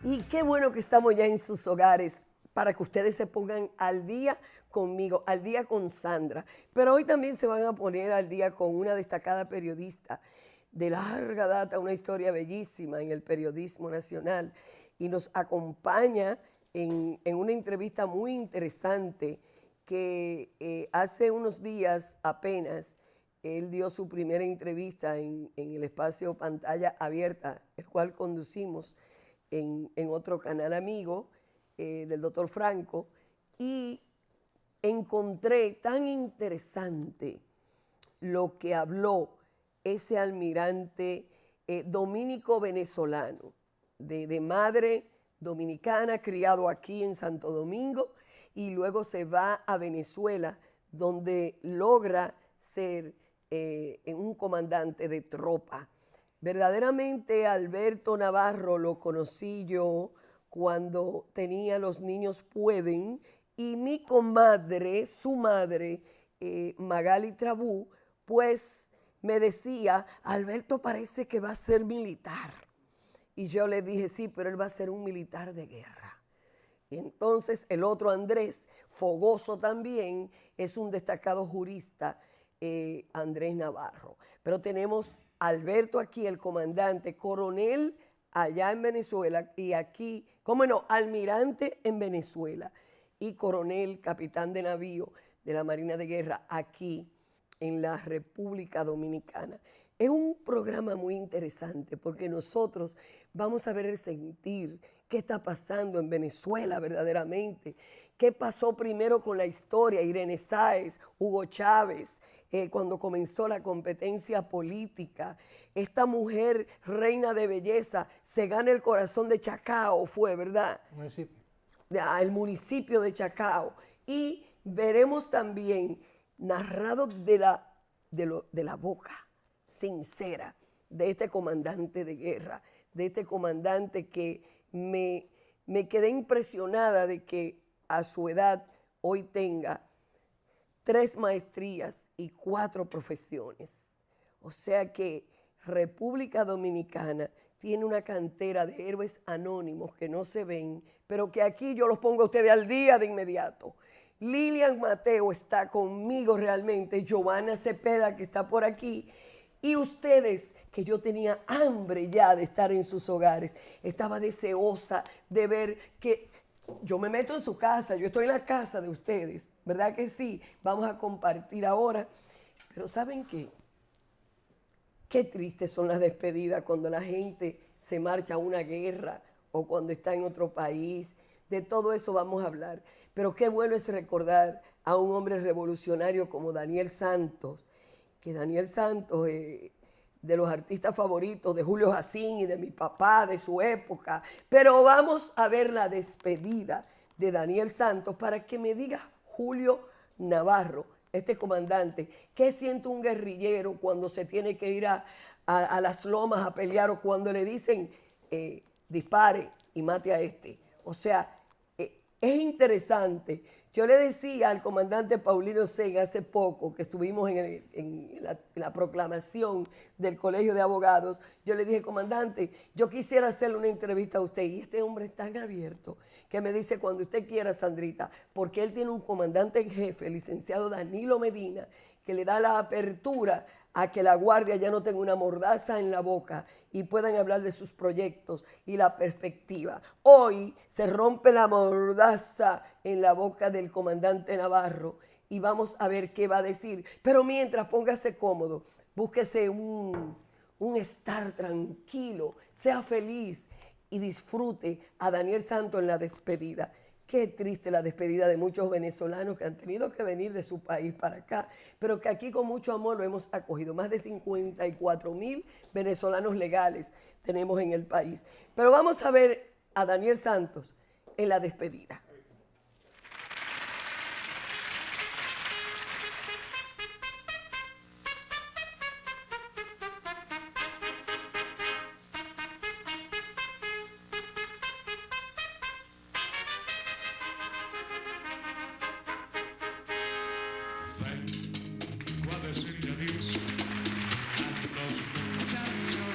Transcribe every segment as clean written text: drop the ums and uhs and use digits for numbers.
Y qué bueno que estamos ya en sus hogares para que ustedes se pongan al día conmigo, al día con Sandra. Pero hoy también se van a poner al día con una destacada periodista de larga data, una historia bellísima en el periodismo nacional. Y nos acompaña en una entrevista muy interesante que hace unos días apenas él dio su primera entrevista en el espacio Pantalla Abierta, el cual conducimos en otro canal amigo del doctor Franco, y encontré tan interesante lo que habló ese almirante dominico venezolano, de madre dominicana, criado aquí en Santo Domingo, y luego se va a Venezuela, donde logra ser un comandante de tropa. Verdaderamente Alberto Navarro lo conocí yo cuando tenía Los Niños Pueden, y mi comadre, su madre, Magali Trabú, pues me decía, Alberto parece que va a ser militar. Y yo le dije, sí, pero él va a ser un militar de guerra. Y entonces el otro Andrés, fogoso también, es un destacado jurista, Andrés Navarro. Pero tenemos a Alberto aquí, el comandante, coronel allá en Venezuela, y aquí, cómo no, almirante en Venezuela, y coronel, capitán de navío de la Marina de Guerra aquí en la República Dominicana. Es un programa muy interesante porque nosotros vamos a ver el sentir, qué está pasando en Venezuela verdaderamente, qué pasó primero con la historia, Irene Sáez, Hugo Chávez, cuando comenzó la competencia política. Esta mujer, reina de belleza, se gana el corazón de Chacao, fue, ¿verdad? Municipio. El municipio de Chacao. Y veremos también narrado de la boca sincera de este comandante de guerra, de este comandante que me quedé impresionada de que a su edad hoy tenga 3 maestrías y 4 profesiones. O sea que República Dominicana tiene una cantera de héroes anónimos que no se ven, pero que aquí yo los pongo a ustedes al día de inmediato. Lilian Mateo está conmigo realmente, Giovanna Cepeda que está por aquí, y ustedes, que yo tenía hambre ya de estar en sus hogares, estaba deseosa de ver que yo me meto en su casa, yo estoy en la casa de ustedes, ¿verdad que sí? Vamos a compartir ahora, pero ¿saben qué? Qué tristes son las despedidas cuando la gente se marcha a una guerra o cuando está en otro país. De todo eso vamos a hablar. Pero qué bueno es recordar a un hombre revolucionario como Daniel Santos, que Daniel Santos, de los artistas favoritos de Julio Jacín y de mi papá, de su época. Pero vamos a ver la despedida de Daniel Santos para que me diga Julio Navarro, este comandante, ¿qué siente un guerrillero cuando se tiene que ir a las lomas a pelear o cuando le dicen dispare y mate a este? O sea, es interesante. Yo le decía al comandante Paulino Sen hace poco, que estuvimos en la proclamación del Colegio de Abogados, yo le dije, comandante, yo quisiera hacerle una entrevista a usted, y este hombre es tan abierto que me dice, cuando usted quiera, Sandrita, porque él tiene un comandante en jefe, el licenciado Danilo Medina, que le da la apertura a que la guardia ya no tenga una mordaza en la boca y puedan hablar de sus proyectos y la perspectiva. Hoy se rompe la mordaza en la boca del comandante Navarro y vamos a ver qué va a decir. Pero mientras, póngase cómodo, búsquese un estar tranquilo, sea feliz y disfrute a Daniel Santos en la despedida. Qué triste la despedida de muchos venezolanos que han tenido que venir de su país para acá, pero que aquí con mucho amor lo hemos acogido. Más de 54,000 venezolanos legales tenemos en el país. Pero vamos a ver a Daniel Santos en la despedida. Vengo a decirle adiós a los muchachos,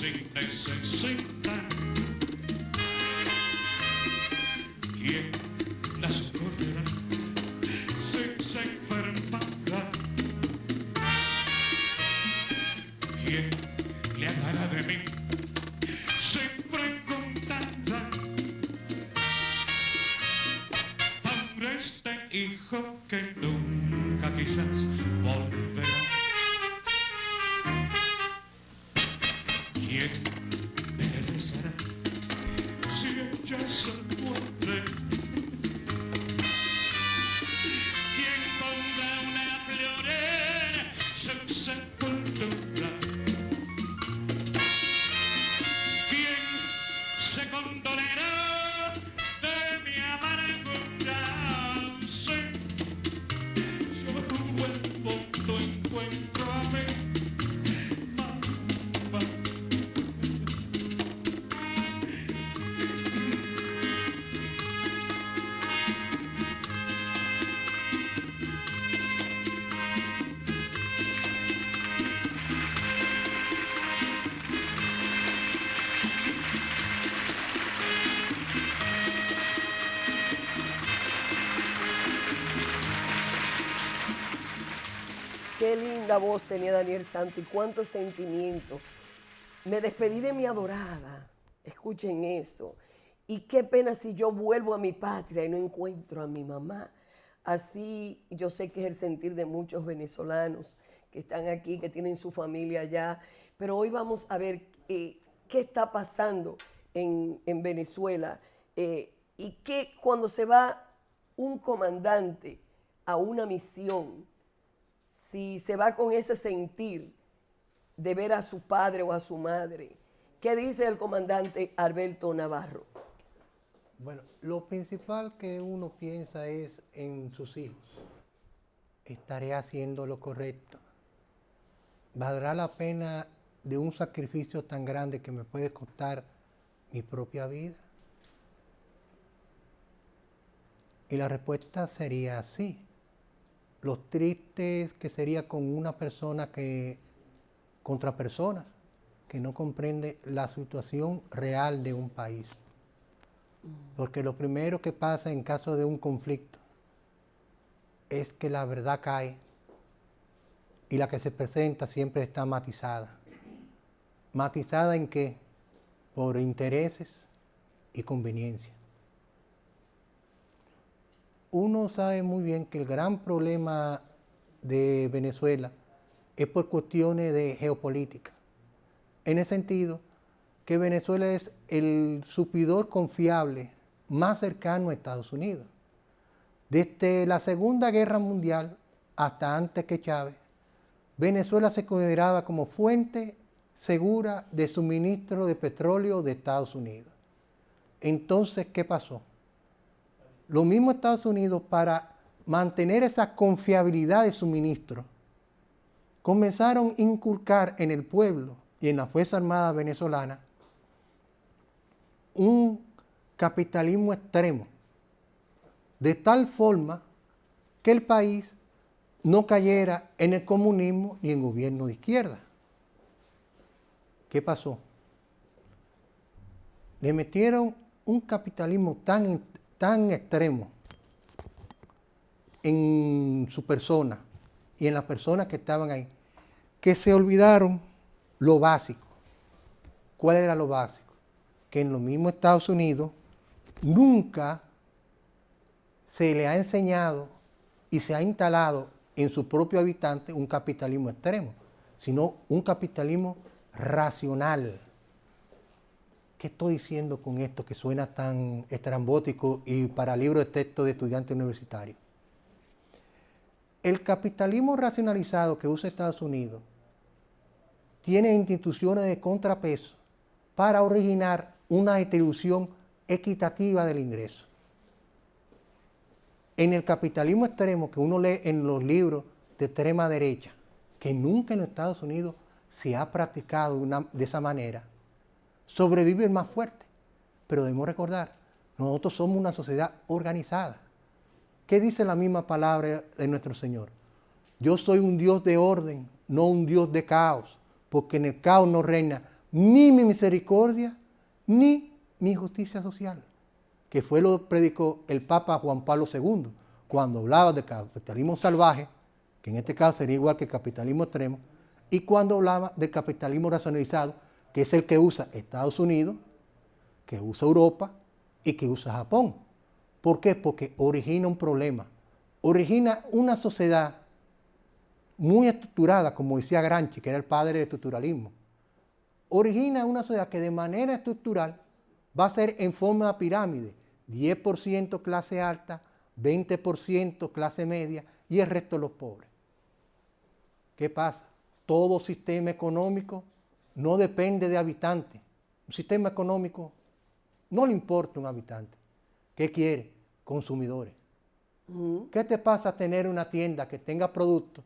si necesitan quien la socorrerá si se enfermará, quien le hablará de mí si preguntará por este hijo que nunca quizás volverá. ¿Quién me rezará si ella se muere? ¿Quién pondrá una flor en su sepultura? ¿Quién se condolerá de mi amargura? Sí, yo vuelvo, no encuentro a mí. Qué linda voz tenía Daniel Santos y cuánto sentimiento. Me despedí de mi adorada. Escuchen eso. Y qué pena si yo vuelvo a mi patria y no encuentro a mi mamá. Así yo sé que es el sentir de muchos venezolanos que están aquí, que tienen su familia allá. Pero hoy vamos a ver qué está pasando en Venezuela. Y que cuando se va un comandante a una misión, si se va con ese sentir de ver a su padre o a su madre. ¿Qué dice el comandante Alberto Navarro? Bueno, lo principal que uno piensa es en sus hijos. ¿Estaré haciendo lo correcto? ¿Valdrá la pena de un sacrificio tan grande que me puede costar mi propia vida? Y la respuesta sería sí. Lo triste es que sería con una persona que, contra personas, que no comprende la situación real de un país. Porque lo primero que pasa en caso de un conflicto es que la verdad cae y la que se presenta siempre está matizada. ¿Matizada en qué? Por intereses y conveniencia. Uno sabe muy bien que el gran problema de Venezuela es por cuestiones de geopolítica. En el sentido que Venezuela es el suplidor confiable más cercano a Estados Unidos. Desde la Segunda Guerra Mundial hasta antes que Chávez, Venezuela se consideraba como fuente segura de suministro de petróleo de Estados Unidos. Entonces, ¿qué pasó? Lo mismo Estados Unidos, para mantener esa confiabilidad de suministro, comenzaron a inculcar en el pueblo y en la Fuerza Armada venezolana un capitalismo extremo, de tal forma que el país no cayera en el comunismo y en gobierno de izquierda. ¿Qué pasó? Le metieron un capitalismo tan extremo en su persona y en las personas que estaban ahí, que se olvidaron lo básico. ¿Cuál era lo básico? Que en los mismos Estados Unidos nunca se le ha enseñado y se ha instalado en su propio habitante un capitalismo extremo, sino un capitalismo racional. ¿Qué estoy diciendo con esto que suena tan estrambótico y para libro de texto de estudiante universitario? El capitalismo racionalizado que usa Estados Unidos tiene instituciones de contrapeso para originar una distribución equitativa del ingreso. En el capitalismo extremo que uno lee en los libros de extrema derecha, que nunca en los Estados Unidos se ha practicado de esa manera, sobrevive el más fuerte. Pero debemos recordar, nosotros somos una sociedad organizada. ¿Qué dice la misma palabra de nuestro Señor? Yo soy un Dios de orden, no un Dios de caos, porque en el caos no reina ni mi misericordia, ni mi justicia social, que fue lo que predicó el Papa Juan Pablo II, cuando hablaba de capitalismo salvaje, que en este caso sería igual que el capitalismo extremo, y cuando hablaba del capitalismo racionalizado, que es el que usa Estados Unidos, que usa Europa y que usa Japón. ¿Por qué? Porque origina un problema, origina una sociedad muy estructurada, como decía Gramsci, que era el padre del estructuralismo. Origina una sociedad que de manera estructural va a ser en forma de pirámide, 10% clase alta, 20% clase media y el resto los pobres. ¿Qué pasa? Todo sistema económico no depende de habitantes. Un sistema económico no le importa un habitante. ¿Qué quiere? Consumidores. ¿Qué te pasa tener una tienda que tenga productos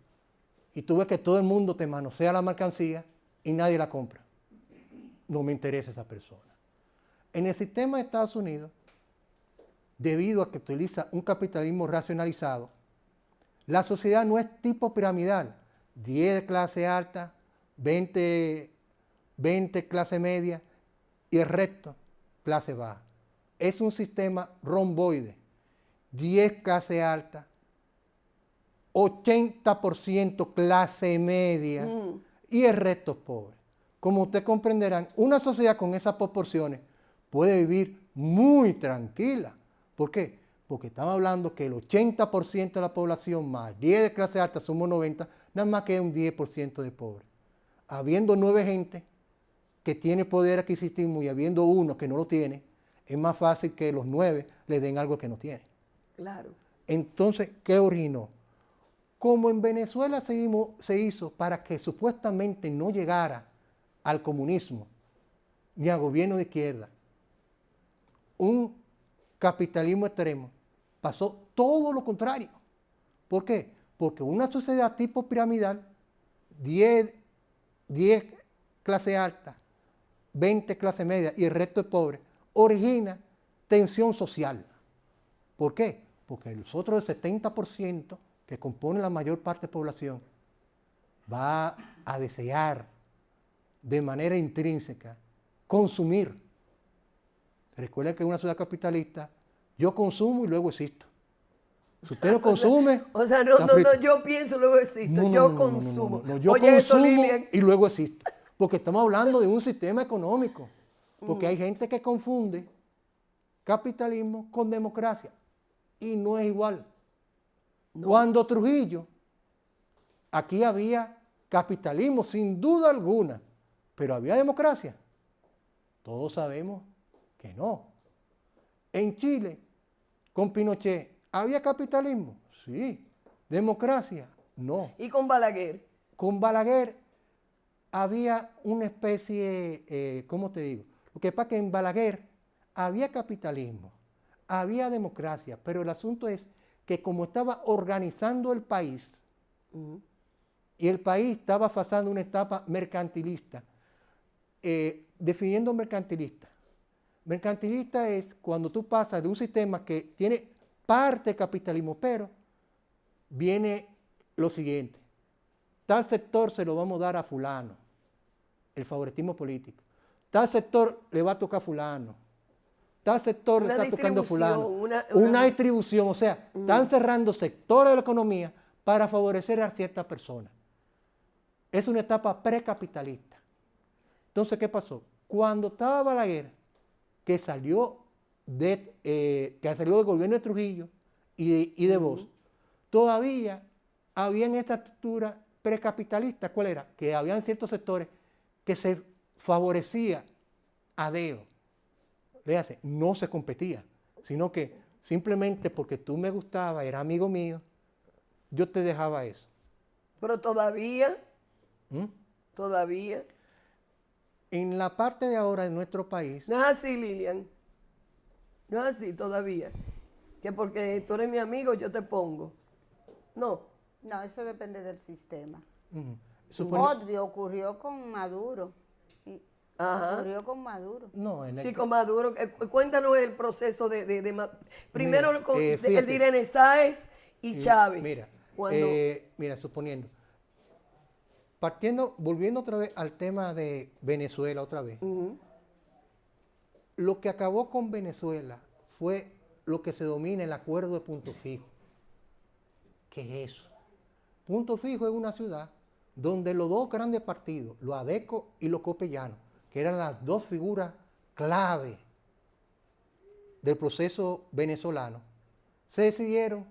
y tú ves que todo el mundo te manosea la mercancía y nadie la compra? No me interesa esa persona. En el sistema de Estados Unidos, debido a que utiliza un capitalismo racionalizado, la sociedad no es tipo piramidal, 10 de clase alta, 20 clase media y el resto clase baja. Es un sistema romboide, 10 clase alta, 80% clase media y el resto pobre. Como ustedes comprenderán, una sociedad con esas proporciones puede vivir muy tranquila. ¿Por qué? Porque estamos hablando que el 80% de la población más 10 de clase alta somos 90, nada más que un 10% de pobres. Habiendo 9 gente que tiene poder adquisitivo y habiendo uno que no lo tiene, es más fácil que los 9 le den algo que no tiene. Claro. Entonces, ¿qué originó? Como en Venezuela se hizo para que supuestamente no llegara al comunismo ni al gobierno de izquierda, un capitalismo extremo, pasó todo lo contrario. ¿Por qué? Porque una sociedad tipo piramidal, 10 clase alta, 20 clase media y el resto es pobre, origina tensión social. ¿Por qué? Porque nosotros el 70% que compone la mayor parte de la población va a desear de manera intrínseca consumir. Recuerden que en una sociedad capitalista yo consumo y luego existo. Si usted no consume... O sea, no, yo pienso luego existo, yo consumo. Yo Oye, eso, consumo Lilian. y luego existo. Porque estamos hablando de un sistema económico. Porque hay gente que confunde capitalismo con democracia. Y no es igual. No. Cuando Trujillo, aquí había capitalismo sin duda alguna, pero había democracia. Todos sabemos que no. En Chile, con Pinochet, ¿había capitalismo? Sí. ¿Democracia? No. ¿Y con Balaguer? Con Balaguer había una especie, ¿cómo te digo? Lo que pasa es que en Balaguer había capitalismo, había democracia, pero el asunto es que como estaba organizando el país, y el país estaba pasando una etapa mercantilista, definiendo mercantilista. Mercantilista es cuando tú pasas de un sistema que tiene parte de capitalismo, pero viene lo siguiente. Tal sector se lo vamos a dar a fulano, el favoritismo político. Tal sector le va a tocar a fulano. Tal sector le está tocando a fulano. Una distribución, o sea, están cerrando sectores de la economía para favorecer a ciertas personas. Es una etapa precapitalista. Entonces, ¿qué pasó? Cuando estaba Balaguer, que salió del gobierno de Trujillo y de Bosch, todavía había en esta estructura precapitalista. ¿Cuál era? Que habían ciertos sectores que se favorecía a Deo. Léase, no se competía, sino que simplemente porque tú me gustabas, era amigo mío, yo te dejaba eso. Pero todavía, todavía. En la parte de ahora de nuestro país... No es así, Lilian. No es así todavía. Que porque tú eres mi amigo, yo te pongo. No. No, eso depende del sistema. Supone... Ocurrió con Maduro. Ajá. Ocurrió con Maduro. No, Sí, con Maduro. Cuéntanos el proceso primero mira, con el fíjate. de Irene Sáez y Chávez. Mira, Cuando... mira, suponiendo. volviendo otra vez al tema de Venezuela otra vez. Ujú. Lo que acabó con Venezuela fue lo que se domina el acuerdo de Punto Fijo. ¿Qué es eso? Punto Fijo es una ciudad donde los dos grandes partidos, los ADECO y los copellanos, que eran las dos figuras clave del proceso venezolano, se decidieron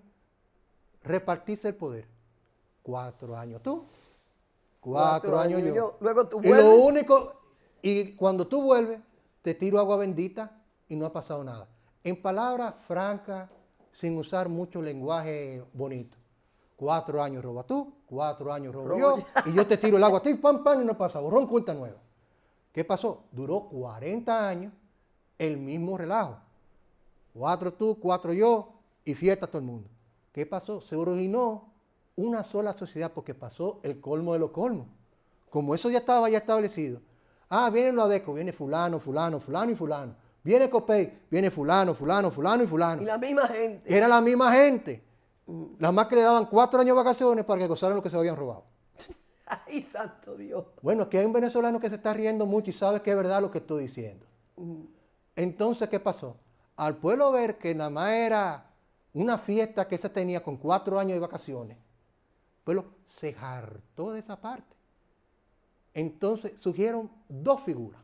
repartirse el poder. 4 años tú, 4 años yo. Luego tú Y lo vuelves. único, y cuando tú vuelves, te tiro agua bendita y no ha pasado nada. En palabras francas, sin usar mucho lenguaje bonito. 4 años roba tú, 4 años robo yo, y yo te tiro el agua a ti, pam, pam, y no pasa. Borrón, cuenta nueva. ¿Qué pasó? Duró 40 años el mismo relajo. 4 tú, 4 yo, y fiesta todo el mundo. ¿Qué pasó? Se originó una sola sociedad porque pasó el colmo de los colmos. Como eso ya estaba ya establecido. Ah, vienen los ADECO, viene fulano, fulano, fulano y fulano. Viene COPEI, viene fulano, fulano, fulano y fulano. Y la misma gente. Era la misma gente. Nada más que le daban 4 años de vacaciones para que gozaran lo que se habían robado. Ay, santo Dios. Bueno, aquí hay un venezolano que se está riendo mucho y sabe que es verdad lo que estoy diciendo. Entonces, ¿qué pasó? Al pueblo ver que nada más era una fiesta que se tenía con 4 años de vacaciones, el pueblo se hartó de esa parte. Entonces surgieron 2 figuras.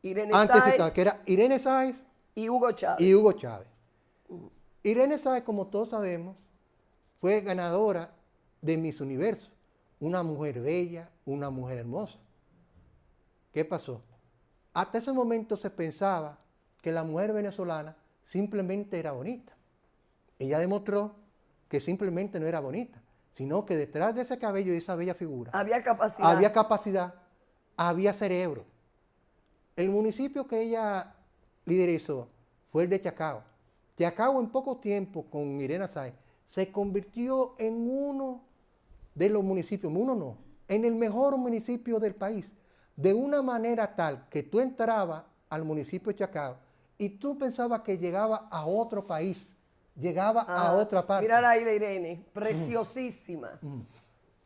Irene Antes Sáez citadas, que era Irene Sáez y Hugo Chávez. y Hugo Chávez. Irene Sáez, como todos sabemos, fue ganadora de Miss Universo. Una mujer bella, una mujer hermosa. ¿Qué pasó? Hasta ese momento se pensaba que la mujer venezolana simplemente era bonita. Ella demostró que simplemente no era bonita, sino que detrás de ese cabello y esa bella figura Había capacidad. había capacidad, había cerebro. El municipio que ella liderizó fue el de Chacao. Chacao en poco tiempo con Irene Sáez se convirtió en uno de los municipios, en el mejor municipio del país, de una manera tal que tú entrabas al municipio de Chacao y tú pensabas que llegaba a otro país, llegaba a otra parte. Mira ahí la Irene, preciosísima.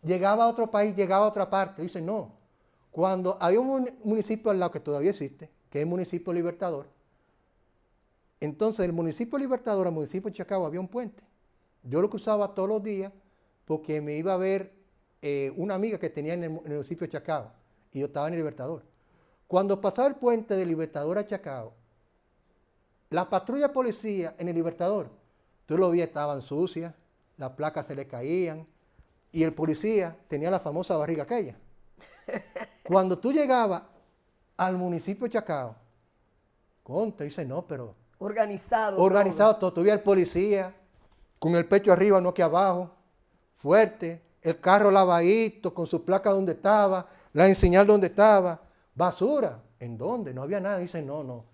Llegaba a otro país, llegaba a otra parte. Dice, no. Cuando hay un municipio al lado que todavía existe, que es el municipio Libertador, entonces del municipio Libertador al municipio de Chacao había un puente. Yo lo cruzaba todos los días porque me iba a ver una amiga que tenía en el municipio de Chacao y yo estaba en el Libertador. Cuando pasaba el puente de Libertador a Chacao, la patrulla policía en el Libertador, tú lo veías, estaban sucias, las placas se le caían y el policía tenía la famosa barriga aquella. Cuando tú llegabas al municipio de Chacao, conta, dice, no, pero Organizado. organizado todo. Tuviera el policía con el pecho arriba, no aquí abajo, fuerte, el carro lavadito, con su placa donde estaba, la enseñal donde estaba, basura, ¿en dónde? No había nada. Dice, no.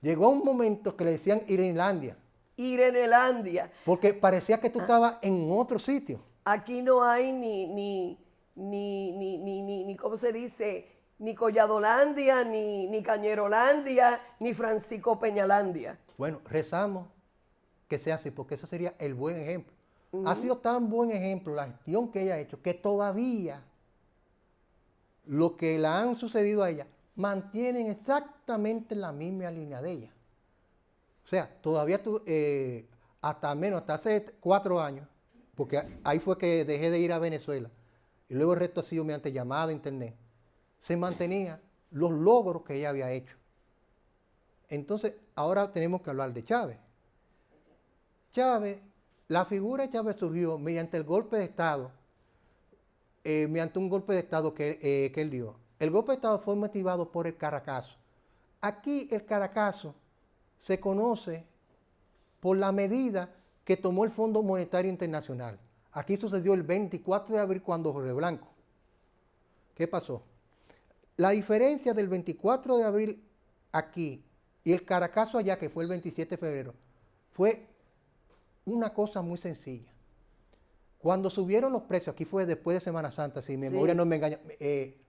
Llegó un momento que le decían Irenelandia, Irenelandia. porque parecía que tú estabas en otro sitio. Aquí no hay ni ¿cómo se dice? Ni Colladolandia, ni Cañerolandia, ni Francisco Peñalandia. Bueno, rezamos que sea así, porque eso sería el buen ejemplo. Ha sido tan buen ejemplo la gestión que ella ha hecho, que todavía lo que le han sucedido a ella mantienen exactamente la misma línea de ella. O sea, todavía tú, hasta hace 4 años, porque ahí fue que dejé de ir a Venezuela, y luego el resto ha sido mediante llamada, internet, se mantenía los logros que ella había hecho. Entonces, ahora tenemos que hablar de Chávez. Chávez, la figura de Chávez surgió mediante el golpe de Estado, mediante un golpe de Estado que él dio. El golpe de Estado fue motivado por el Caracazo. Aquí el Caracazo se conoce por la medida que tomó el Fondo Monetario Internacional. Aquí sucedió el 24 de abril cuando Jorge Blanco. ¿Qué pasó? La diferencia del 24 de abril aquí y el Caracazo allá, que fue el 27 de febrero, fue una cosa muy sencilla. Cuando subieron los precios, aquí fue después de Semana Santa, si mi memoria no me engaña,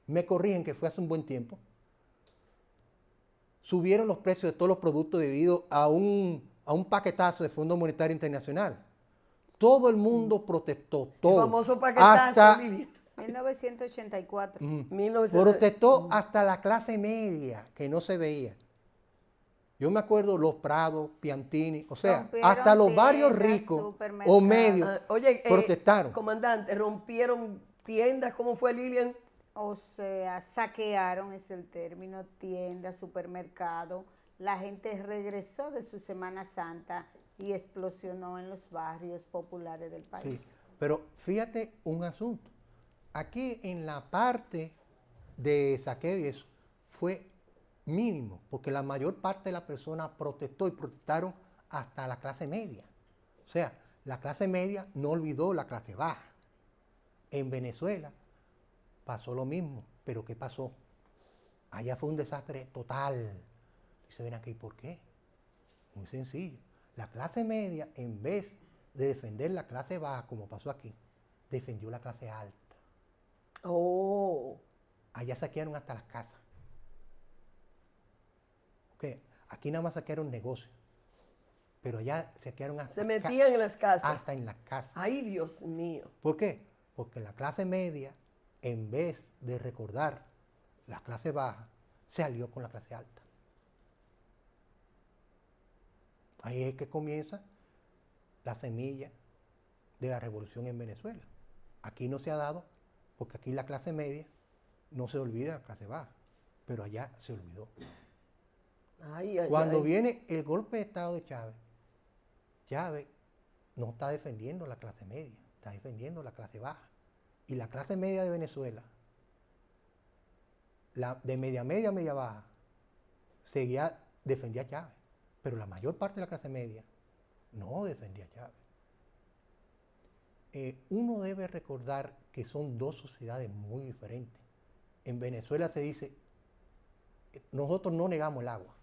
me corrigen que fue hace un buen tiempo, subieron los precios de todos los productos debido a un paquetazo de Fondo Monetario Internacional. Todo el mundo protestó, todo. El famoso paquetazo, Lilian. 1984. 1900. Protestó hasta la clase media, que no se veía. Yo me acuerdo los Prados, Piantini, o sea, Rompieron hasta los barrios tiendas, ricos o supermercados. medios Oye, protestaron. comandante, rompieron tiendas, ¿cómo fue, Lilian? O sea, saquearon, es el término, tiendas, supermercado. La gente regresó de su Semana Santa y explosionó en los barrios populares del Sí, país. pero fíjate un asunto. Aquí en la parte de saqueo y eso fue mínimo, porque la mayor parte de las personas protestó y protestaron hasta la clase media. O sea, la clase media no olvidó la clase baja. En Venezuela pasó lo mismo, pero ¿qué pasó? Allá fue un desastre total. Y se ven aquí, ¿por qué? Muy sencillo. La clase media, en vez de defender la clase baja, como pasó aquí, defendió la clase alta. Oh, Allá saquearon hasta las casas. Ok, aquí nada más saquearon negocios, pero allá saquearon hasta, se metían en las casas. hasta en las casas. Ay, Dios mío. ¿Por qué? Porque la clase media, en vez de recordar la clase baja, se alió con la clase alta. Ahí es que comienza la semilla de la revolución en Venezuela. Aquí no se ha dado, porque aquí la clase media no se olvida de la clase baja, pero allá se olvidó. Ay, ay, Cuando ay. viene el golpe de Estado de Chávez, Chávez no está defendiendo la clase media, está defendiendo la clase baja. Y la clase media de Venezuela, la de media media baja, defendía a Chávez. Pero la mayor parte de la clase media no defendía a Chávez. Uno debe recordar que son dos sociedades muy diferentes. En Venezuela se dice, nosotros no negamos el agua,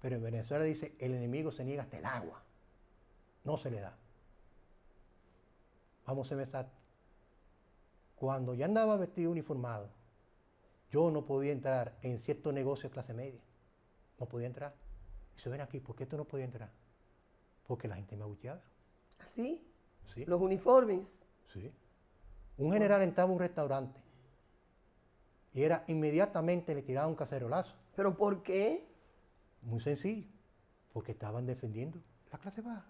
pero en Venezuela dice, el enemigo se niega hasta el agua, no se le da. Vamos a empezar. Cuando ya andaba vestido uniformado, yo no podía entrar en ciertos negocios de clase media, no podía entrar. Y se ven aquí, ¿por qué tú no podías entrar? Porque la gente me abucheaba. ¿Así? Sí, Los uniformes. sí. Un general entraba a un restaurante y era inmediatamente le tiraba un cacerolazo. ¿Pero por qué? Muy sencillo, porque estaban defendiendo la clase baja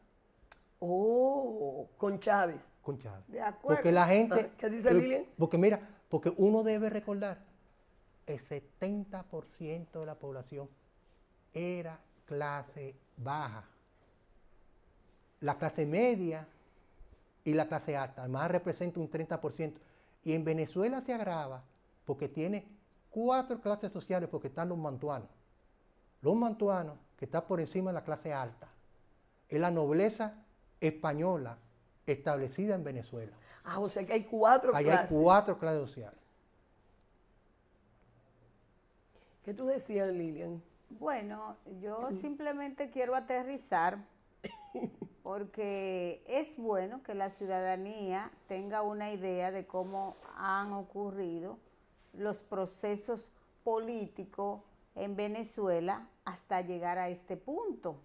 Oh, con Chávez. con Chávez. De acuerdo. Porque la gente... Ah, ¿qué dice Lilian? Porque mira, porque uno debe recordar, el 70% de la población era clase baja. La clase media y la clase alta, además representa un 30%. Y en Venezuela se agrava porque tiene 4 clases sociales, porque están los mantuanos. Los mantuanos, que están por encima de la clase alta, es la nobleza española establecida en Venezuela. Ah, o sea que hay 4 Allá clases. hay 4 clases sociales. ¿Qué tú decías, Lilian? Bueno, yo simplemente quiero aterrizar porque es bueno que la ciudadanía tenga una idea de cómo han ocurrido los procesos políticos en Venezuela hasta llegar a este punto.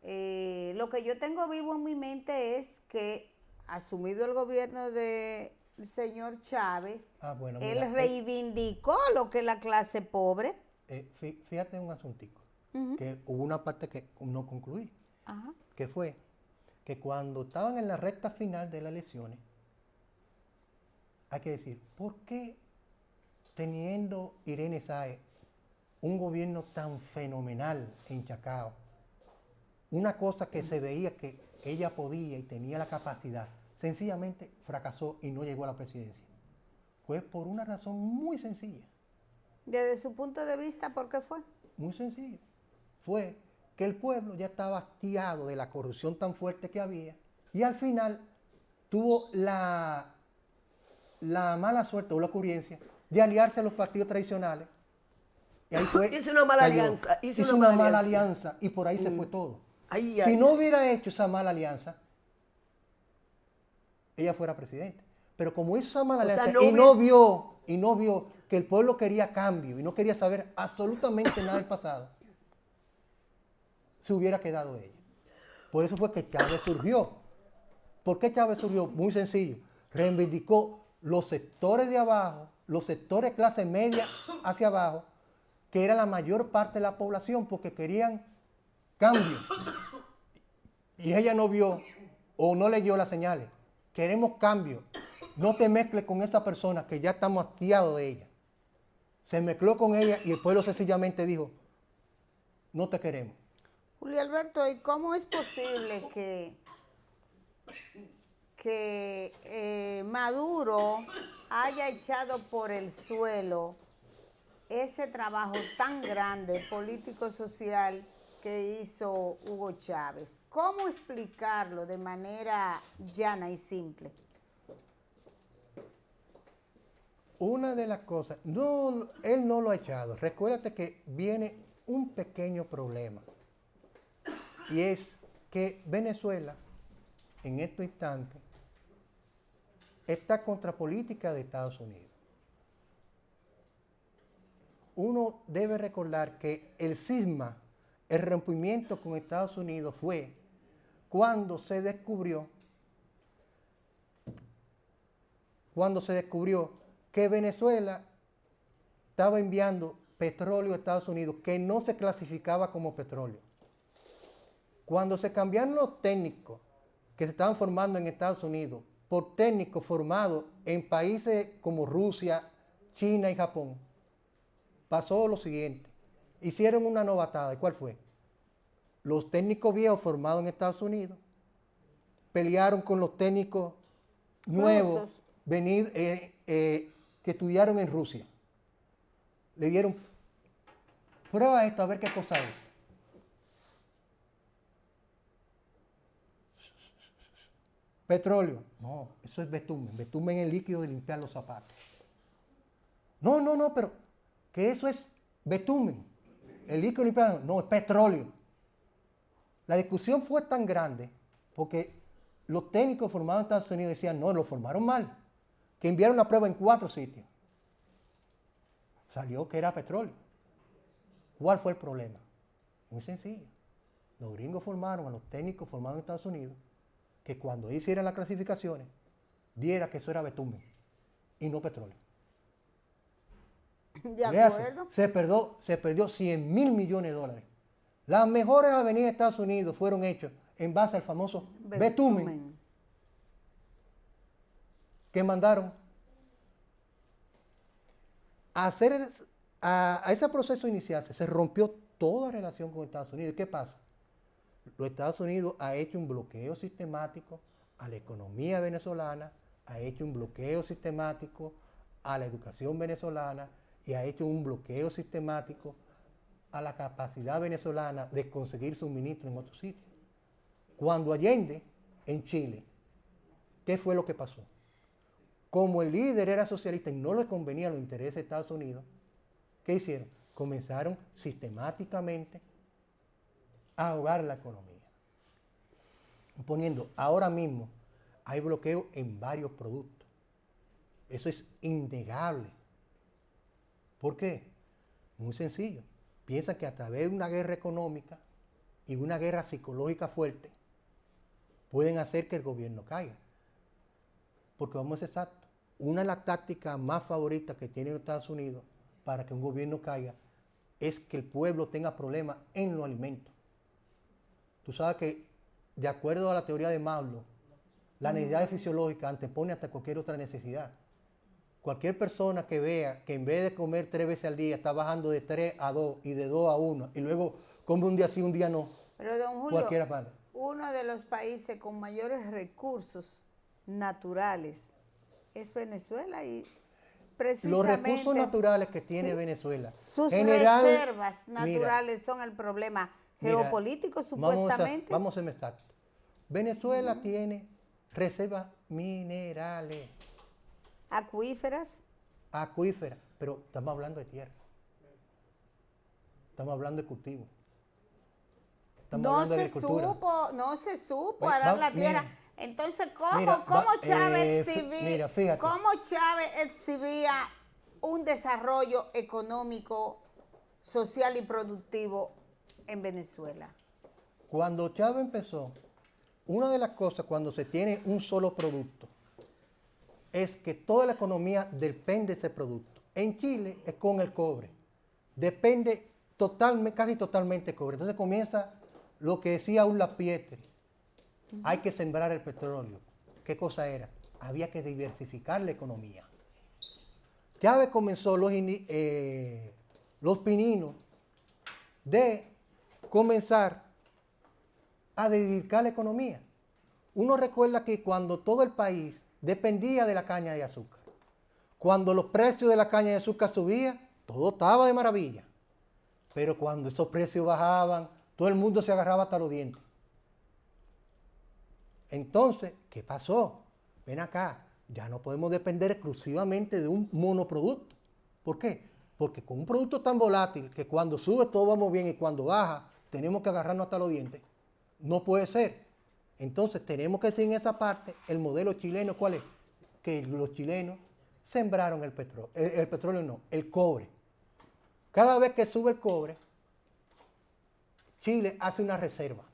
Lo que yo tengo vivo en mi mente es que, asumido el gobierno del señor Chávez, Bueno, él mira, reivindicó lo que es la clase pobre. fíjate un asuntico, que hubo una parte que no concluí, Ajá. que fue que cuando estaban en la recta final de las elecciones, hay que decir, ¿por qué teniendo Irene Sáez un gobierno tan fenomenal en Chacao, una cosa que se veía que ella podía y tenía la capacidad, sencillamente fracasó y no llegó a la presidencia? Fue por una razón muy sencilla. Desde su punto de vista, ¿por qué fue? Muy sencillo. Fue que el pueblo ya estaba hastiado de la corrupción tan fuerte que había y al final tuvo la mala suerte o la ocurrencia de aliarse a los partidos tradicionales. Y ahí fue, Hizo una mala cayó. alianza, Hizo una mala alianza y por ahí se fue todo. Ay, Si ay, no ay. hubiera hecho esa mala alianza, ella fuera presidente. Pero como hizo esa mala O sea, alianza y no vio que el pueblo quería cambio y no quería saber absolutamente nada del pasado, se hubiera quedado ella. Por eso fue que Chávez surgió. ¿Por qué Chávez surgió? Muy sencillo. Reivindicó los sectores de abajo, los sectores de clase media hacia abajo, que era la mayor parte de la población, porque querían cambio. Y ella no vio o no leyó las señales. Queremos cambio. No te mezcles con esa persona que ya estamos hastiados de ella. Se mezcló con ella y el pueblo sencillamente dijo, no te queremos. Julio Alberto, ¿y cómo es posible que Maduro haya echado por el suelo ese trabajo tan grande político-social que hizo Hugo Chávez? ¿Cómo explicarlo de manera llana y simple? Una de las cosas, no, él no lo ha echado. Recuérdate que viene un pequeño problema. Y es que Venezuela, en estos instantes, está contra política de Estados Unidos. Uno debe recordar que el cisma, el rompimiento con Estados Unidos fue cuando se descubrió que Venezuela estaba enviando petróleo a Estados Unidos que no se clasificaba como petróleo. Cuando se cambiaron los técnicos que se estaban formando en Estados Unidos por técnicos formados en países como Rusia, China y Japón, pasó lo siguiente. Hicieron una novatada. ¿Y cuál fue? Los técnicos viejos formados en Estados Unidos pelearon con los técnicos nuevos que estudiaron en Rusia. Le dieron, prueba esto a ver qué cosa es. Petróleo. No, eso es betumen. Betumen es el líquido de limpiar los zapatos. No, pero que eso es betumen. El líquido de limpiar, no, es petróleo. La discusión fue tan grande porque los técnicos formados en Estados Unidos decían, no, lo formaron mal, que enviaron la prueba en 4 sitios. Salió que era petróleo. ¿Cuál fue el problema? Muy sencillo. Los gringos formaron a los técnicos formados en Estados Unidos que cuando hicieran las clasificaciones, diera que eso era betumen y no petróleo. ¿De acuerdo? Se perdió 100 mil millones de dólares. Las mejores avenidas de Estados Unidos fueron hechas en base al famoso betumen que mandaron a hacer a ese proceso iniciarse. Se rompió toda relación con Estados Unidos. ¿Qué pasa? Los Estados Unidos ha hecho un bloqueo sistemático a la economía venezolana, ha hecho un bloqueo sistemático a la educación venezolana y ha hecho un bloqueo sistemático a la capacidad venezolana de conseguir suministro en otros sitios. Cuando Allende, en Chile, ¿qué fue lo que pasó? Como el líder era socialista y no le convenía los intereses de Estados Unidos, ¿qué hicieron? Comenzaron sistemáticamente a ahogar la economía. Poniendo, ahora mismo hay bloqueo en varios productos. Eso es innegable. ¿Por qué? Muy sencillo. Piensan que a través de una guerra económica y una guerra psicológica fuerte pueden hacer que el gobierno caiga. Porque vamos a ser exactos. Una de las tácticas más favoritas que tiene Estados Unidos para que un gobierno caiga es que el pueblo tenga problemas en los alimentos. Tú sabes que, de acuerdo a la teoría de Maslow, la necesidad fisiológica antepone hasta cualquier otra necesidad. Cualquier persona que vea que en vez de comer 3 veces al día está bajando de 3 a 2 y de 2 a 1 y luego come un día sí, un día no. Pero don Julio, cualquiera para. Uno de los países con mayores recursos naturales es Venezuela y precisamente los recursos naturales que tiene Venezuela. Sus reservas naturales son el problema geopolítico, supuestamente. Vamos a ser exactos. Venezuela tiene reservas minerales. Acuíferas. Acuíferas, pero estamos hablando de tierra. Estamos hablando de cultivo. No se supo arar la tierra. Entonces, ¿cómo Chávez exhibía un desarrollo económico, social y productivo en Venezuela? Cuando Chávez empezó, una de las cosas cuando se tiene un solo producto es que toda la economía depende de ese producto. En Chile es con el cobre. Depende casi totalmente del cobre. Entonces comienza lo que decía Ulla Pietri. Hay que sembrar el petróleo. ¿Qué cosa era? Había que diversificar la economía. Chávez comenzó los pininos de comenzar a dedicar la economía. Uno recuerda que cuando todo el país dependía de la caña de azúcar, cuando los precios de la caña de azúcar subían, todo estaba de maravilla. Pero cuando esos precios bajaban, todo el mundo se agarraba hasta los dientes. Entonces, ¿qué pasó? Ven acá, ya no podemos depender exclusivamente de un monoproducto. ¿Por qué? Porque con un producto tan volátil que cuando sube todo vamos bien y cuando baja tenemos que agarrarnos hasta los dientes, no puede ser. Entonces tenemos que decir en esa parte, el modelo chileno, ¿cuál es? Que los chilenos sembraron el petróleo no, el cobre. Cada vez que sube el cobre, Chile hace una reserva.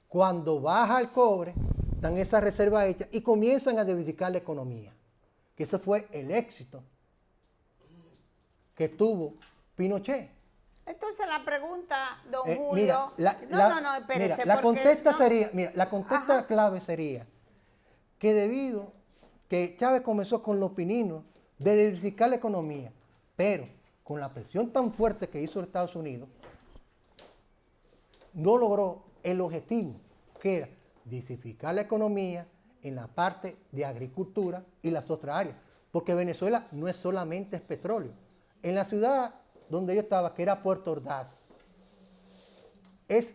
Cuando baja el cobre, dan esa reserva hecha y comienzan a diversificar la economía. Que ese fue el éxito que tuvo Pinochet. Entonces la pregunta, don Julio, Mira, no, espérese. Mira, la contesta no. sería, mira, la contesta Ajá. clave sería que debido que Chávez comenzó con los pininos de diversificar la economía, pero con la presión tan fuerte que hizo Estados Unidos, no logró el objetivo, que era diversificar la economía en la parte de agricultura y las otras áreas. Porque Venezuela no es solamente petróleo. En la ciudad donde yo estaba, que era Puerto Ordaz, es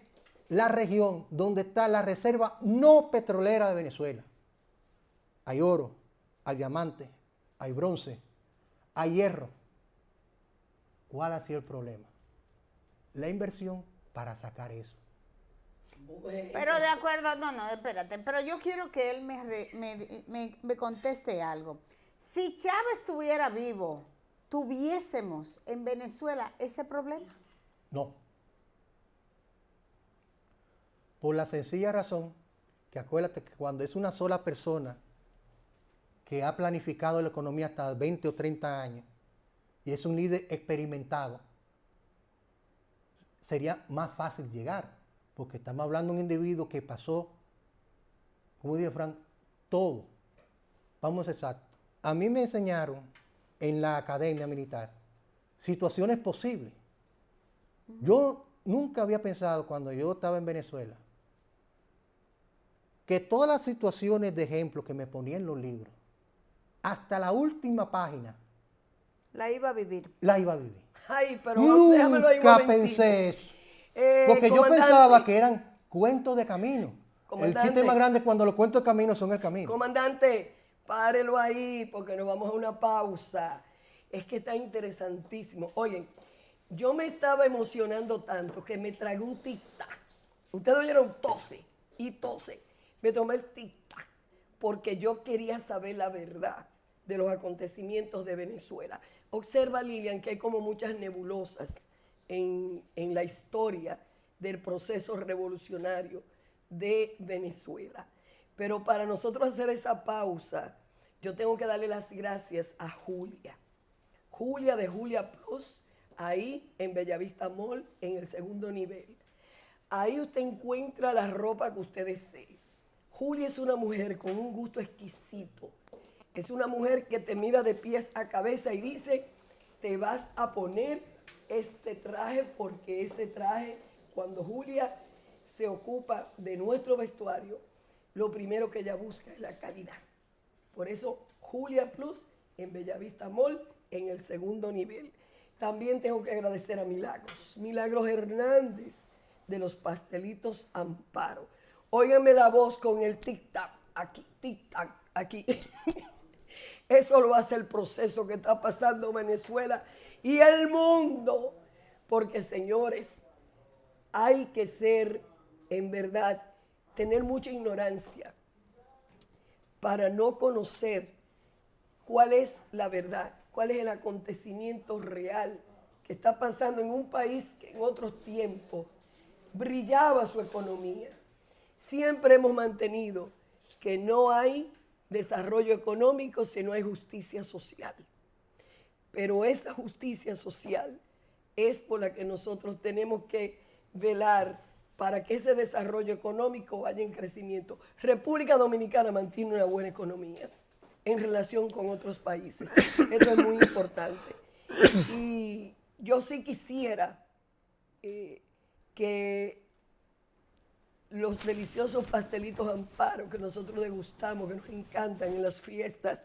la región donde está la reserva no petrolera de Venezuela. Hay oro, hay diamante, hay bronce, hay hierro. ¿Cuál ha sido el problema? La inversión para sacar eso. Pero de acuerdo, no, espérate, pero yo quiero que él me conteste algo. Si Chávez estuviera vivo, ¿tuviésemos en Venezuela ese problema? No. Por la sencilla razón que acuérdate que cuando es una sola persona que ha planificado la economía hasta 20 o 30 años y es un líder experimentado, sería más fácil llegar. Porque estamos hablando de un individuo que pasó, como dice Frank, todo. Vamos exacto. A mí me enseñaron en la academia militar situaciones posibles. Yo nunca había pensado cuando yo estaba en Venezuela que todas las situaciones de ejemplo que me ponía en los libros, hasta la última página, La iba a vivir. la iba a vivir. Ay, pero déjamelo ahí un Nunca momentito. pensé eso. Porque yo Comandante, pensaba que eran cuentos de camino. El Comandante. chiste más grande es cuando los cuentos de camino son el camino. Comandante, párelo ahí porque nos vamos a una pausa. Es que está interesantísimo. Oye, yo me estaba emocionando tanto que me tragué un tic-tac. Ustedes oyeron tose y tose. Me tomé el tic-tac porque yo quería saber la verdad de los acontecimientos de Venezuela. Observa, Lilian, que hay como muchas nebulosas en la historia del proceso revolucionario de Venezuela. Pero para nosotros hacer esa pausa, yo tengo que darle las gracias a Julia. Julia de Julia Plus, ahí en Bellavista Mall, en el segundo nivel. Ahí usted encuentra la ropa que usted desee. Julia es una mujer con un gusto exquisito. Es una mujer que te mira de pies a cabeza y dice, te vas a poner este traje porque ese traje, cuando Julia se ocupa de nuestro vestuario, lo primero que ella busca es la calidad. Por eso Julia Plus en Bellavista Mall en el segundo nivel. También tengo que agradecer a Milagros Hernández de los pastelitos Amparo. Óiganme la voz con el tic-tac aquí, tic-tac aquí. Eso lo hace el proceso que está pasando Venezuela y el mundo. Porque, señores, hay que ser, en verdad, tener mucha ignorancia para no conocer cuál es la verdad, cuál es el acontecimiento real que está pasando en un país que en otros tiempos brillaba su economía. Siempre hemos mantenido que no hay desarrollo económico si no hay justicia social. Pero esa justicia social es por la que nosotros tenemos que velar para que ese desarrollo económico vaya en crecimiento. República Dominicana mantiene una buena economía en relación con otros países. Esto es muy importante. Y yo sí quisiera que los deliciosos pastelitos Amparo que nosotros degustamos, que nos encantan en las fiestas,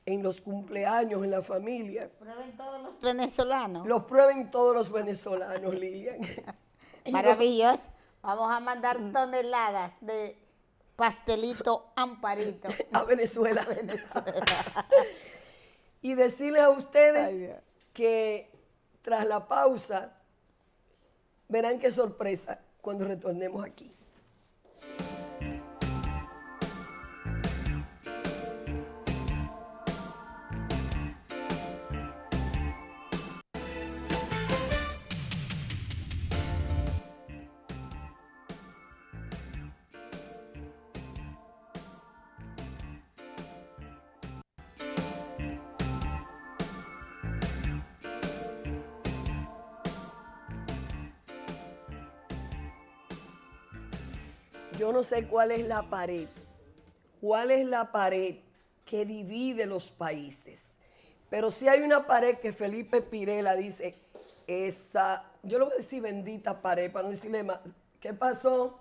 en los cumpleaños, en la familia, Prueben todos los venezolanos. los prueben todos los venezolanos, Lilian. Maravilloso. Vamos a mandar toneladas de pastelito Amparito A Venezuela. a Venezuela. Y decirles a ustedes Ay, Dios. que tras la pausa verán qué sorpresa cuando retornemos aquí. Yo no sé cuál es la pared que divide los países, pero sí hay una pared que Felipe Pirela dice, esa, yo le voy a decir bendita pared, para no decirle más. ¿Qué pasó?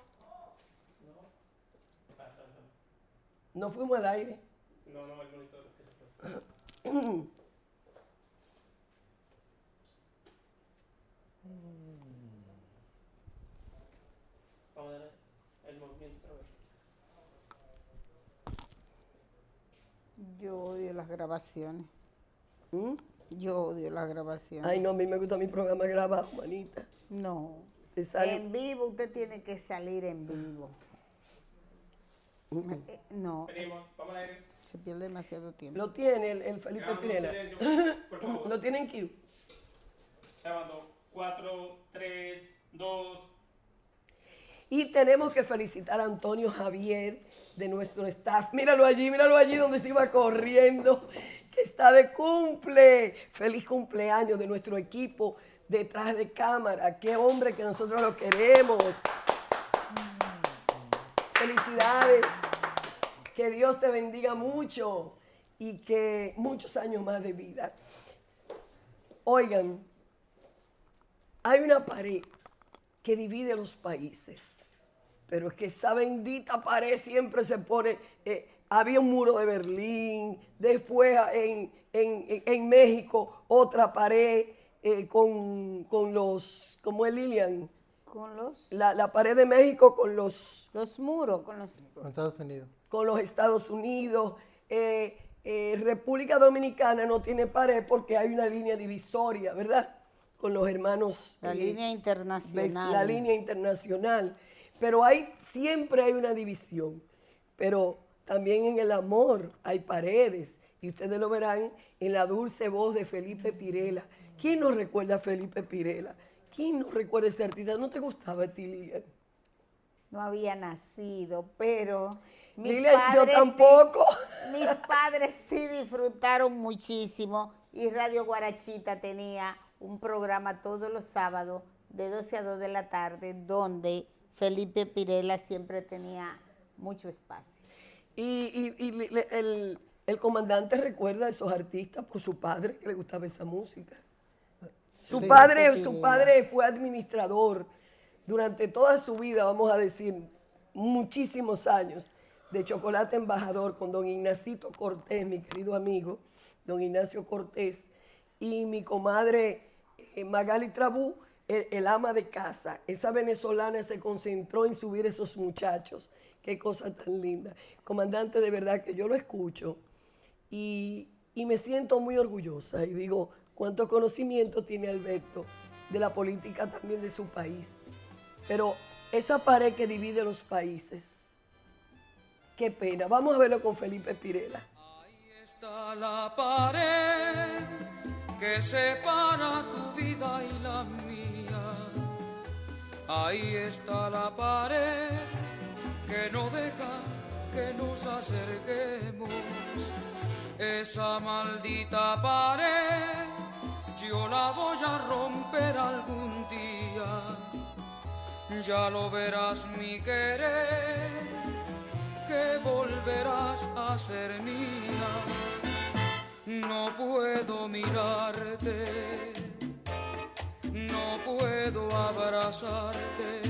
¿No fuimos al aire? No, el monitor. Vamos a dar el movimiento otra vez. Yo odio las grabaciones. ¿Mm? Yo odio las grabaciones. Ay, no, a mí me gusta mi programa grabado, manita. No. Te sale- En vivo usted tiene que salir en vivo. No, Venimos, vamos al aire. se pierde demasiado tiempo. Lo tiene el Felipe Grabamos Pirela. silencio, por favor. Lo tiene en Q. Grabando. 4, 3, 2. Y tenemos que felicitar a Antonio Javier de nuestro staff. Míralo allí donde se iba corriendo, que está de cumple. Feliz cumpleaños de nuestro equipo detrás de cámara. Qué hombre que nosotros lo queremos. Felicidades. Que Dios te bendiga mucho y que muchos años más de vida. Oigan, hay una pared que divide los países, pero es que esa bendita pared siempre se pone, había un muro de Berlín, después en México otra pared con los, ¿cómo es, Lilian? Con La pared de México con los muros, con los... Con Estados Unidos. con los Estados Unidos. República Dominicana no tiene pared porque hay una línea divisoria, ¿verdad? Con los hermanos. La línea internacional. La línea internacional. Pero siempre hay una división. Pero también en el amor hay paredes. Y ustedes lo verán en la dulce voz de Felipe Pirela. ¿Quién nos recuerda a Felipe Pirela? ¿Quién nos recuerda a ese artista? ¿No te gustaba a ti, Lilian? No había nacido, pero Lilian, yo tampoco. Mis padres sí disfrutaron muchísimo y Radio Guarachita tenía un programa todos los sábados de 12 a 2 de la tarde donde Felipe Pirela siempre tenía mucho espacio. Y el comandante recuerda a esos artistas por su padre, que le gustaba esa música. Su Sí. padre fue administrador durante toda su vida, vamos a decir, muchísimos años, de Chocolate Embajador con don Ignacito Cortés, mi querido amigo, don Ignacio Cortés, y mi comadre Magali Trabú, el ama de casa. Esa venezolana se concentró en subir esos muchachos. Qué cosa tan linda. Comandante, de verdad que yo lo escucho y me siento muy orgullosa y digo, cuánto conocimiento tiene Alberto de la política también de su país. Pero esa pared que divide los países, qué pena. Vamos a verlo con Felipe Pirela. Ahí está la pared que separa tu vida y la mía. Ahí está la pared que no deja que nos acerquemos. Esa maldita pared yo la voy a romper algún día. Ya lo verás, mi querer, que volverás a ser mía. No puedo mirarte, no puedo abrazarte,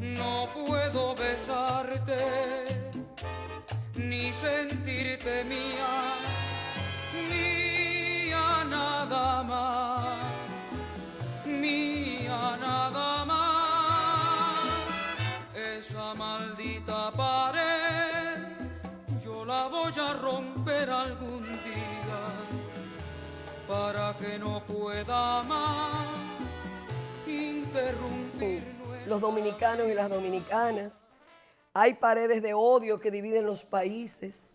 no puedo besarte, ni sentirte mía, mía nada más, mía nada más. Esa maldita pared yo la voy a romper algún día para que no pueda más interrumpir Los dominicanos y las dominicanas. Hay paredes de odio que dividen los países.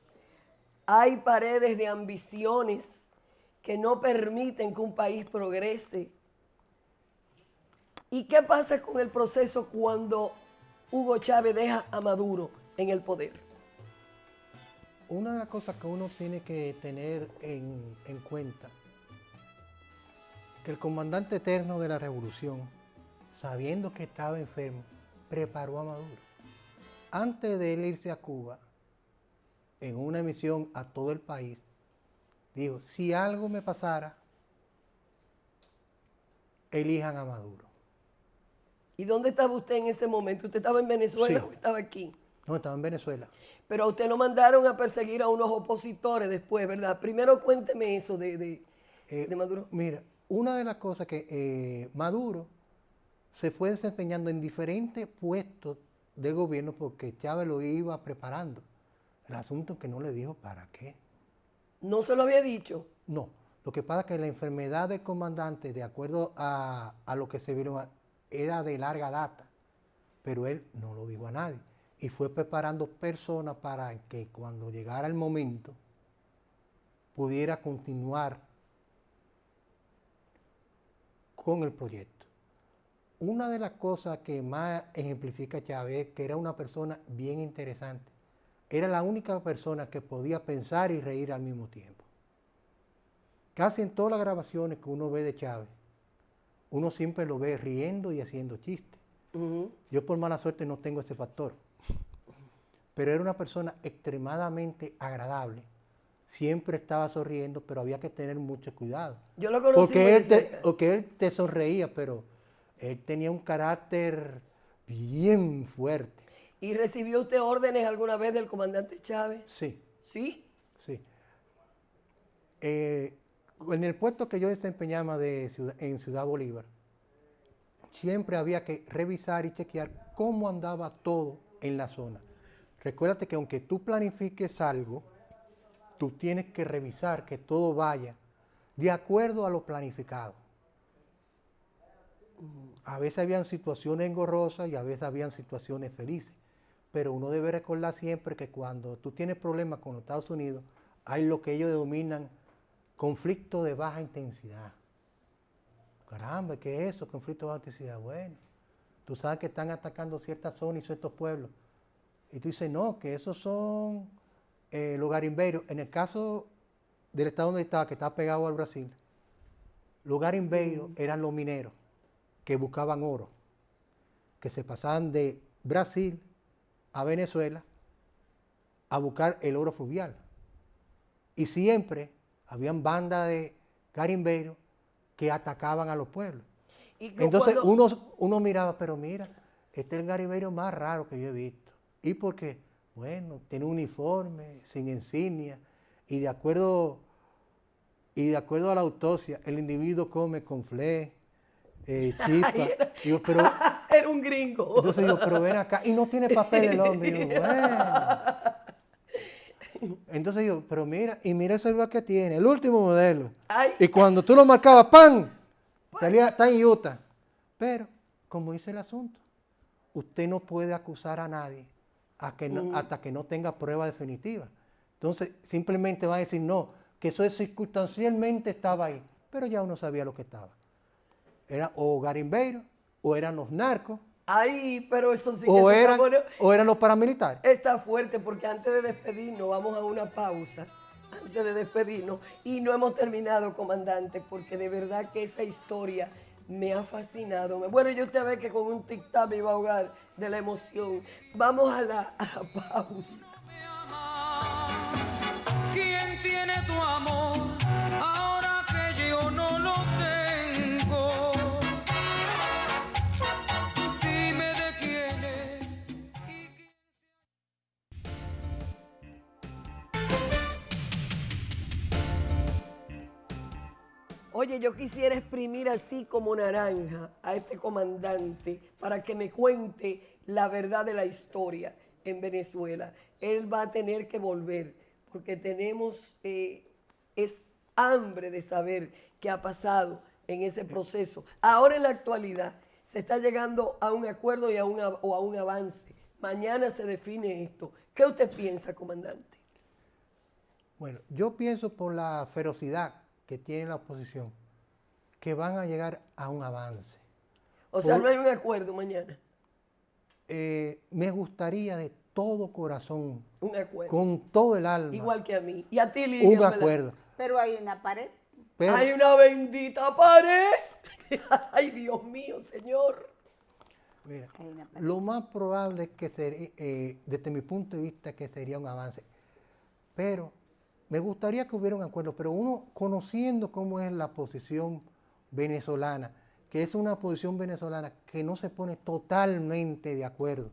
Hay paredes de ambiciones que no permiten que un país progrese. ¿Y qué pasa con el proceso cuando Hugo Chávez deja a Maduro en el poder? Una de las cosas que uno tiene que tener en cuenta, que el comandante eterno de la revolución, sabiendo que estaba enfermo, preparó a Maduro. Antes de él irse a Cuba, en una emisión a todo el país, dijo, si algo me pasara, elijan a Maduro. ¿Y dónde estaba usted en ese momento? ¿Usted estaba en Venezuela Sí. o estaba aquí? No, estaba en Venezuela. Pero a usted lo mandaron a perseguir a unos opositores después, ¿verdad? Primero cuénteme eso de Maduro. Mira, una de las cosas que Maduro se fue desempeñando en diferentes puestos del gobierno porque Chávez lo iba preparando. El asunto es que no le dijo para qué. ¿No se lo había dicho? No, lo que pasa es que la enfermedad del comandante, de acuerdo a lo que se vieron, era de larga data, pero él no lo dijo a nadie. Y fue preparando personas para que cuando llegara el momento pudiera continuar con el proyecto. Una de las cosas que más ejemplifica Chávez es que era una persona bien interesante. Era la única persona que podía pensar y reír al mismo tiempo. Casi en todas las grabaciones que uno ve de Chávez, uno siempre lo ve riendo y haciendo chistes. Yo por mala suerte no tengo ese factor. Pero era una persona extremadamente agradable. Siempre estaba sonriendo, pero había que tener mucho cuidado. Yo lo conocí muy de cerca. Porque él te sonreía, pero él tenía un carácter bien fuerte. ¿Y recibió usted órdenes alguna vez del comandante Chávez? Sí, ¿Sí? sí. En el puesto que yo desempeñaba en Ciudad Bolívar, siempre había que revisar y chequear cómo andaba todo en la zona. Recuérdate que aunque tú planifiques algo, tú tienes que revisar que todo vaya de acuerdo a lo planificado. A veces habían situaciones engorrosas y a veces habían situaciones felices, pero uno debe recordar siempre que cuando tú tienes problemas con los Estados Unidos, hay lo que ellos denominan conflicto de baja intensidad. Caramba, ¿qué es eso? Conflicto de baja intensidad. Bueno, tú sabes que están atacando ciertas zonas y ciertos pueblos. Y tú dices, no, que esos son los garimbeiros. En el caso del estado donde estaba, que está pegado al Brasil, los garimbeiros eran los mineros que buscaban oro, que se pasaban de Brasil a Venezuela a buscar el oro fluvial. Y siempre habían bandas de garimbeiros que atacaban a los pueblos. Entonces uno miraba, pero mira, este es el garimbeiro más raro que yo he visto. ¿Y por qué? Bueno, tiene un uniforme, sin insignia, y de acuerdo a la autopsia, el individuo come con fle, chispa. Digo, pero, era un gringo. entonces digo, pero ven acá, y no tiene papel el hombre. Digo, bueno. Entonces digo, pero mira, y mira el celular que tiene, el último modelo. Ay. Y cuando tú lo marcabas, ¡pam! Salía, está en Utah. Pero, como dice el asunto, usted no puede acusar a nadie hasta que no tenga prueba definitiva. Entonces, simplemente va a decir, no, que eso circunstancialmente estaba ahí. Pero ya uno sabía lo que estaba. Era o garimbeiro, o eran los narcos, Ay, pero esto sí que ¿O está eran, bueno. o eran los paramilitares? Está fuerte porque antes de despedirnos, vamos a una pausa, antes de despedirnos, y no hemos terminado, comandante, porque de verdad que esa historia me ha fascinado. Bueno, yo usted ve que con un tic-tac me iba a ahogar de la emoción. Vamos a la pausa. Me amas. ¿Quién tiene tu amor ahora que yo no lo tengo? Dime de quién es y quién... Oye, yo quisiera exprimir así como naranja a este comandante para que me cuente la verdad de la historia en Venezuela. Él va a tener que volver porque tenemos es hambre de saber qué ha pasado en ese proceso. Ahora en la actualidad se está llegando a un acuerdo y o a un avance. Mañana se define esto. ¿Qué usted piensa, comandante? Bueno, yo pienso por la ferocidad que tiene la oposición, que van a llegar a un avance. O sea, Por- no hay un acuerdo mañana. Me gustaría de todo corazón, Un acuerdo. con todo el alma, Igual que a mí. Y a ti, Lilian. un ¿verdad? acuerdo. Pero hay una pared. Pero, Hay una bendita pared. Ay, Dios mío, Señor. mira, Hay una pared. lo más probable es que sería, desde mi punto de vista, que sería un avance. Pero me gustaría que hubiera un acuerdo, pero uno conociendo cómo es la posición venezolana, que es una posición venezolana que no se pone totalmente de acuerdo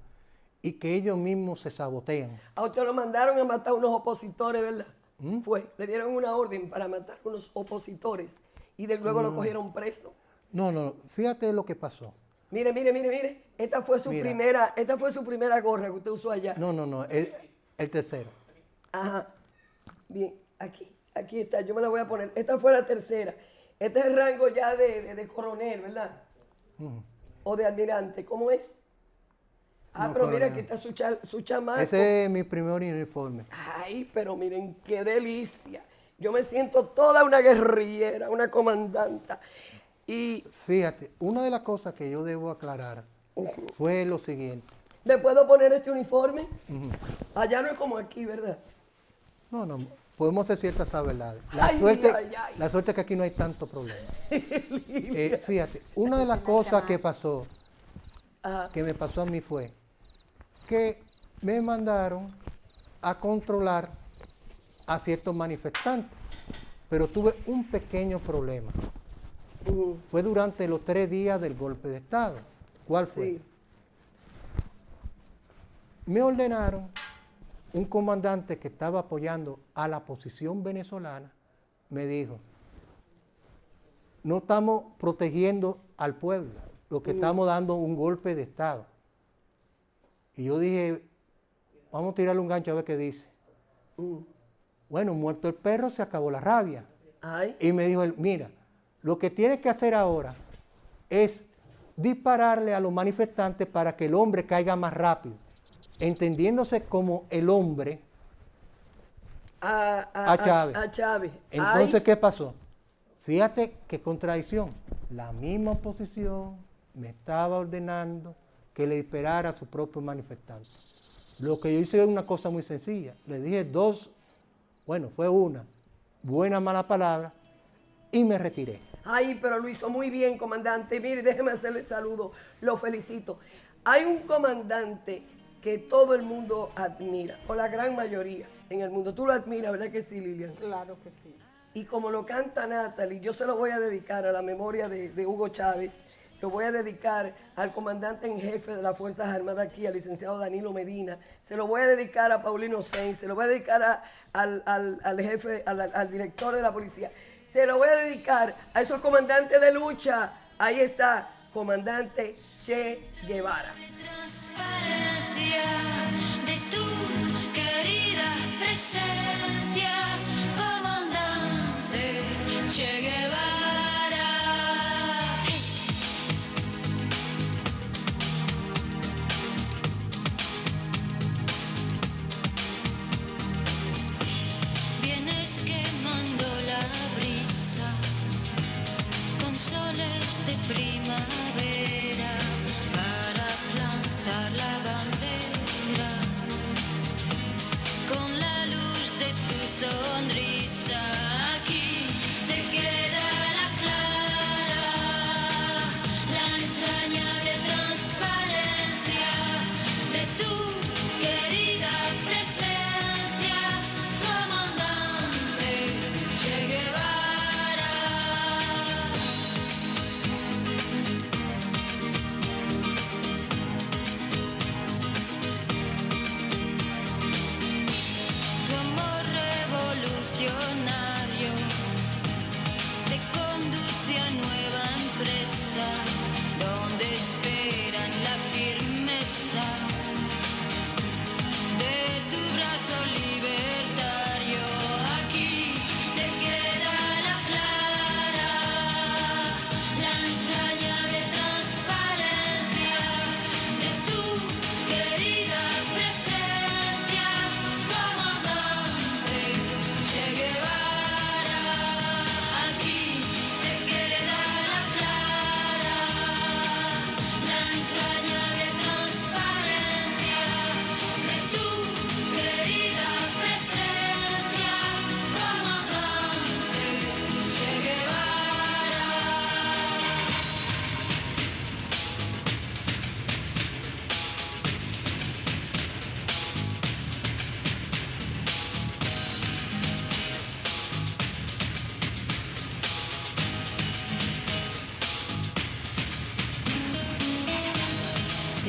y que ellos mismos se sabotean. A usted lo mandaron a matar unos opositores, ¿verdad? ¿Mm? Fue. Le dieron una orden para matar unos opositores y de luego Mm. lo cogieron preso. No, fíjate lo que pasó. Mire, mire, mire, mire. Esta fue su Mira. primera gorra que usted usó allá. No, el tercero. Ajá. Bien, aquí está. Yo me la voy a poner. Esta fue la tercera. Este es el rango ya de coronel, ¿verdad? Ujú. O de almirante. ¿Cómo es? Ah, No, pero mira, coronel. aquí está su chamaco. Ese es mi primer uniforme. Ay, pero miren qué delicia. Yo me siento toda una guerrillera, una comandanta. Y Fíjate, una de las cosas que yo debo aclarar fue lo siguiente. ¿me puedo poner este uniforme? Allá no es como aquí, ¿verdad? No, podemos hacer ciertas verdades. Ay, ay. La suerte es que aquí no hay tanto problema. Fíjate, una de las cosas que pasó, Ajá. que me pasó a mí fue que me mandaron a controlar a ciertos manifestantes, pero tuve un pequeño problema. Ujú. Fue durante los 3 días del golpe de Estado. ¿Cuál fue? Sí. Me ordenaron un comandante que estaba apoyando a la posición venezolana, me dijo, no estamos protegiendo al pueblo, lo que estamos dando un golpe de Estado. Y yo dije, vamos a tirarle un gancho a ver qué dice. Bueno, muerto el perro, se acabó la rabia. Ay. Y me dijo él, mira, lo que tienes que hacer ahora es dispararle a los manifestantes para que el hombre caiga más rápido, entendiéndose como el hombre a Chávez. A Chávez. Entonces, Ay. ¿qué pasó? Fíjate qué contradicción. La misma oposición me estaba ordenando que le disparara a su propio manifestante. Lo que yo hice es una cosa muy sencilla. Le dije fue una buena mala palabra y me retiré. Ay, pero lo hizo muy bien, comandante. Mire, déjeme hacerle saludo. Lo felicito. Hay un comandante que todo el mundo admira, o la gran mayoría en el mundo. Tú lo admiras, ¿verdad que sí, Lilian? Claro que sí. Y como lo canta Natalie, yo se lo voy a dedicar a la memoria de Hugo Chávez, lo voy a dedicar al comandante en jefe de las Fuerzas Armadas aquí, al licenciado Danilo Medina, se lo voy a dedicar a Paulino Sainz, se lo voy a dedicar al jefe, al director de la policía, se lo voy a dedicar a esos comandantes de lucha. Ahí está, comandante Che Guevara. Transparencia de tu querida presencia, comandante Che Guevara. Hey. Vienes quemando la brisa con soles de primavera para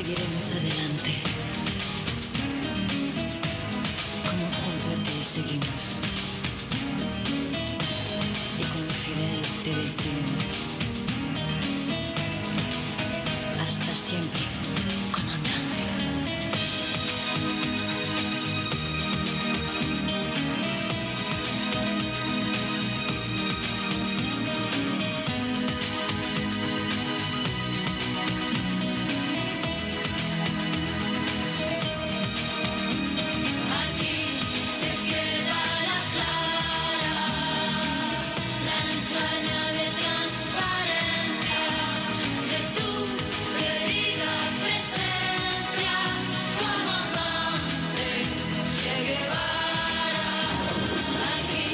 seguiremos adelante. Como junto a ti seguimos. Y con Fidel te decimos: hasta siempre, comandante. Aquí se queda la clara, la entrañable transparencia de tu querida presencia, comandante Che Guevara. Aquí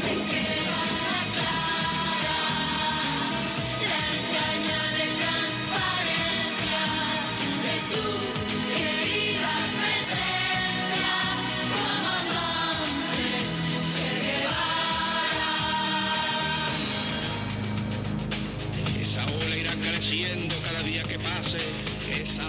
se queda la clara, la entrañable transparencia de tu querida presencia, comandante Che Guevara. Esa ola irá creciendo cada día que pase, esa